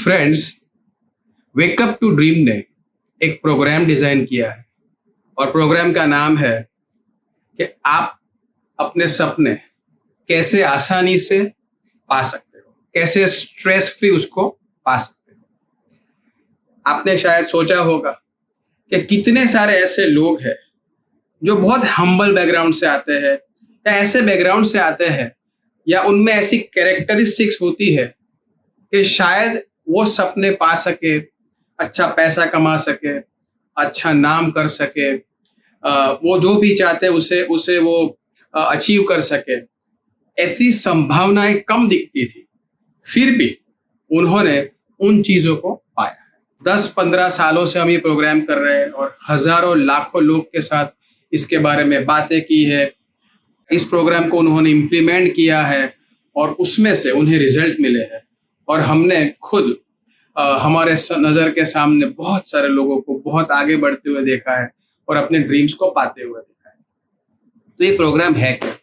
Friends, wake up to dream ने एक programme design किया है और प्रोग्राम का नाम है कि आप अपने सपने कैसे आसानी से पा सकते हो, कैसे स्ट्रेस फ्री उसको पा सकते हो। आपने शायद सोचा होगा कि कितने सारे ऐसे लोग हैं जो बहुत हम्बल बैकग्राउंड से आते हैं या ऐसे बैकग्राउंड से आते हैं या उनमें ऐसी कैरेक्टरिस्टिक्स होती है कि शायद वो सपने पा सके, अच्छा पैसा कमा सके, अच्छा नाम कर सके, वो जो भी चाहते उसे उसे वो अचीव कर सके। ऐसी संभावनाएं कम दिखती थी, फिर भी उन्होंने उन चीजों को पाया। 10-15 सालों से हम ये प्रोग्राम कर रहे हैं और हजारों लाखों लोग के साथ इसके बारे में बातें की है। इस प्रोग्राम को उन्होंने इम्प्लीमेंट किया है और उसमें से उन्हें रिजल्ट मिले हैं और हमने खुद हमारे नज़र के सामने बहुत सारे लोगों को बहुत आगे बढ़ते हुए देखा है और अपने ड्रीम्स को पाते हुए देखा है। तो ये प्रोग्राम है क्या?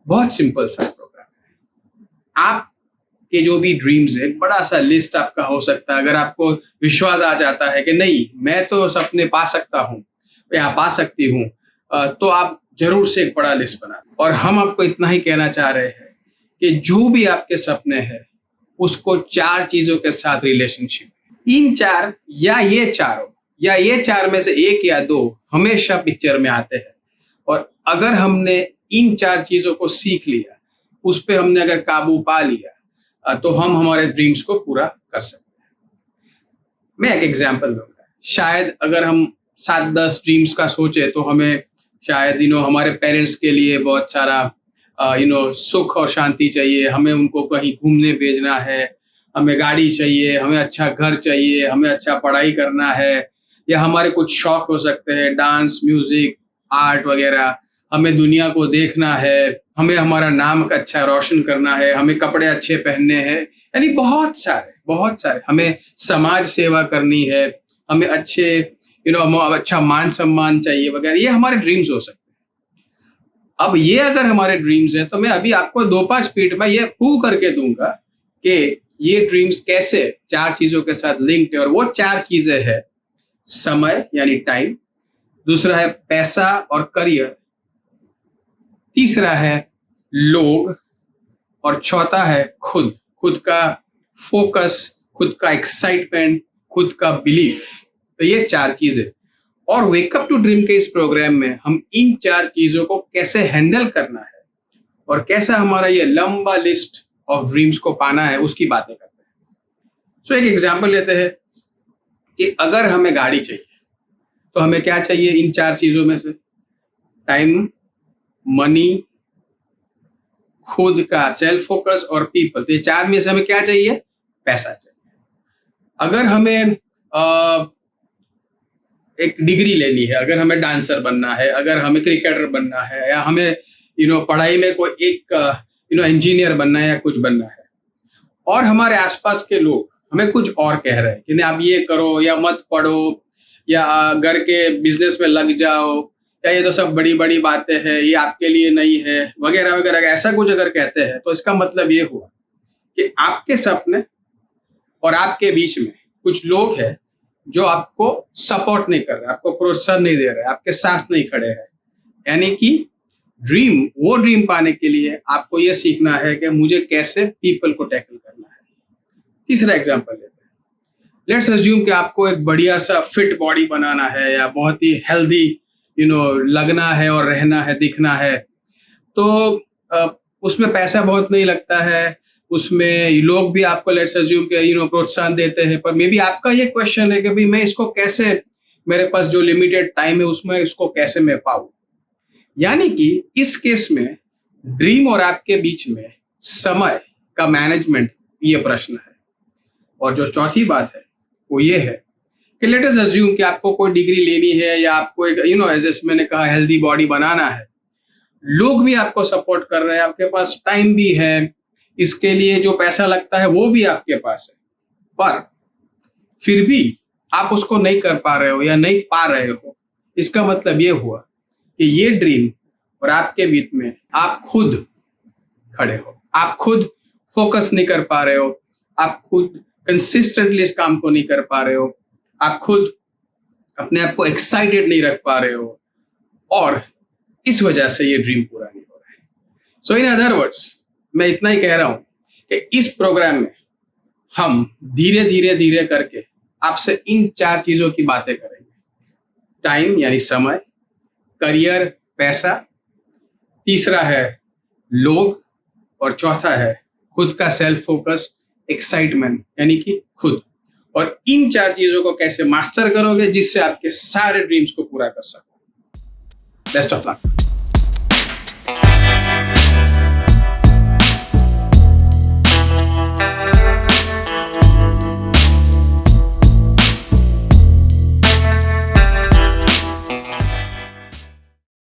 बहुत सिंपल सा प्रोग्राम है। आपके जो भी ड्रीम्स है, एक बड़ा सा लिस्ट आपका हो सकता है। अगर आपको विश्वास आ जाता है कि नहीं, मैं तो सपने पा सकता हूँ या पा सकती हूँ, तो आप जरूर से एक बड़ा लिस्ट बना। और हम आपको इतना ही कहना चाह रहे हैं कि जो भी आपके सपने हैं उसको 4 चीजों के साथ रिलेशनशिप, इन 4 या ये चारों या ये 4 में से 1 या 2 हमेशा पिक्चर में आते हैं। और अगर हमने इन 4 चीजों को सीख लिया, उस पर हमने अगर काबू पा लिया, तो हम हमारे ड्रीम्स को पूरा कर सकते हैं। मैं एक एग्जांपल दूंगा। शायद अगर हम 7-10 ड्रीम्स का सोचे तो हमें शायद हमारे पेरेंट्स के लिए बहुत सारा सुख और शांति चाहिए, हमें उनको कहीं घूमने भेजना है, हमें गाड़ी चाहिए, हमें अच्छा घर चाहिए, हमें अच्छा पढ़ाई करना है, या हमारे कुछ शौक हो सकते हैं, डांस, म्यूजिक, आर्ट वगैरह। हमें दुनिया को देखना है, हमें हमारा नाम अच्छा रोशन करना है, हमें कपड़े अच्छे पहनने हैं, यानी बहुत सारे हमें समाज सेवा करनी है, हमें अच्छे अच्छा मान सम्मान चाहिए वगैरह। ये हमारे ड्रीम्स हो सकते हैं। अब ये अगर हमारे ड्रीम्स हैं तो मैं अभी आपको 2-5 मिनट में ये प्रूव करके दूंगा कि ये ड्रीम्स कैसे 4 चीजों के साथ लिंक्ड है। और वो 4 चीजें हैं: समय यानी टाइम, दूसरा है पैसा और करियर, तीसरा है लोग, और चौथा है खुद का फोकस, खुद का एक्साइटमेंट, खुद का बिलीफ। तो ये 4 चीजें। और वेकअप टू ड्रीम के इस प्रोग्राम में हम इन 4 चीजों को कैसे हैंडल करना है और कैसा हमारा ये लंबा लिस्ट ऑफ ड्रीम्स को पाना है, उसकी बातें करते हैं। सो एक एग्जांपल लेते हैं कि अगर हमें गाड़ी चाहिए तो हमें क्या चाहिए इन 4 चीजों में से? टाइम, मनी, खुद का सेल्फ फोकस और पीपल। तो ये 4 में से हमें क्या चाहिए? पैसा चाहिए। अगर हमें एक डिग्री लेनी है, अगर हमें डांसर बनना है, अगर हमें क्रिकेटर बनना है, या हमें पढ़ाई में कोई एक इंजीनियर बनना है या कुछ बनना है, और हमारे आसपास के लोग हमें कुछ और कह रहे हैं कि नहीं आप ये करो या मत पढ़ो या घर के बिजनेस में लग जाओ, या ये तो सब बड़ी बड़ी बातें हैं, ये आपके लिए नहीं है वगैरह वगैरह, ऐसा कुछ अगर कहते हैं तो इसका मतलब ये हुआ कि आपके सपने और आपके बीच में कुछ लोग हैं जो आपको सपोर्ट नहीं कर रहे, आपको प्रोत्साहन नहीं दे रहे, आपके साथ नहीं खड़े हैं। यानी कि वो ड्रीम पाने के लिए आपको ये सीखना है कि मुझे कैसे पीपल को टैकल करना है। तीसरा एग्जांपल लेते हैं। लेट्स अज्यूम कि आपको एक बढ़िया सा फिट बॉडी बनाना है या बहुत ही हेल्दी लगना है और रहना है, दिखना है। तो उसमें पैसा बहुत नहीं लगता है, उसमें लोग भी आपको लेट्स अज्यूम के प्रोत्साहन देते हैं, पर मे बी आपका ये क्वेश्चन है कि भाई मैं इसको कैसे, मेरे पास जो लिमिटेड टाइम है उसमें इसको कैसे मैं पाऊं। यानी कि इस केस में ड्रीम और आपके बीच में समय का मैनेजमेंट, ये प्रश्न है। और जो चौथी बात है वो ये है कि लेट अस अज्यूम कि आपको कोई डिग्री लेनी है या आपको एक जैसे मैंने कहा हेल्दी बॉडी बनाना है, लोग भी आपको सपोर्ट कर रहे हैं, आपके पास टाइम भी है, इसके लिए जो पैसा लगता है वो भी आपके पास है, पर फिर भी आप उसको नहीं कर पा रहे हो या नहीं पा रहे हो। इसका मतलब ये हुआ कि ये ड्रीम और आपके बीच में आप खुद खड़े हो, आप खुद फोकस नहीं कर पा रहे हो, आप खुद कंसिस्टेंटली इस काम को नहीं कर पा रहे हो, आप खुद अपने आप को एक्साइटेड नहीं रख पा रहे हो, और इस वजह से ये ड्रीम पूरा नहीं हो रहा है। सो इन अदर वर्ड्स, मैं इतना ही कह रहा हूं कि इस प्रोग्राम में हम धीरे धीरे धीरे करके आपसे इन 4 चीजों की बातें करेंगे। टाइम यानी समय, करियर पैसा, तीसरा है लोग, और चौथा है खुद का सेल्फ फोकस, एक्साइटमेंट यानी कि खुद। और इन 4 चीजों को कैसे मास्टर करोगे जिससे आपके सारे ड्रीम्स को पूरा कर सको। Best of luck.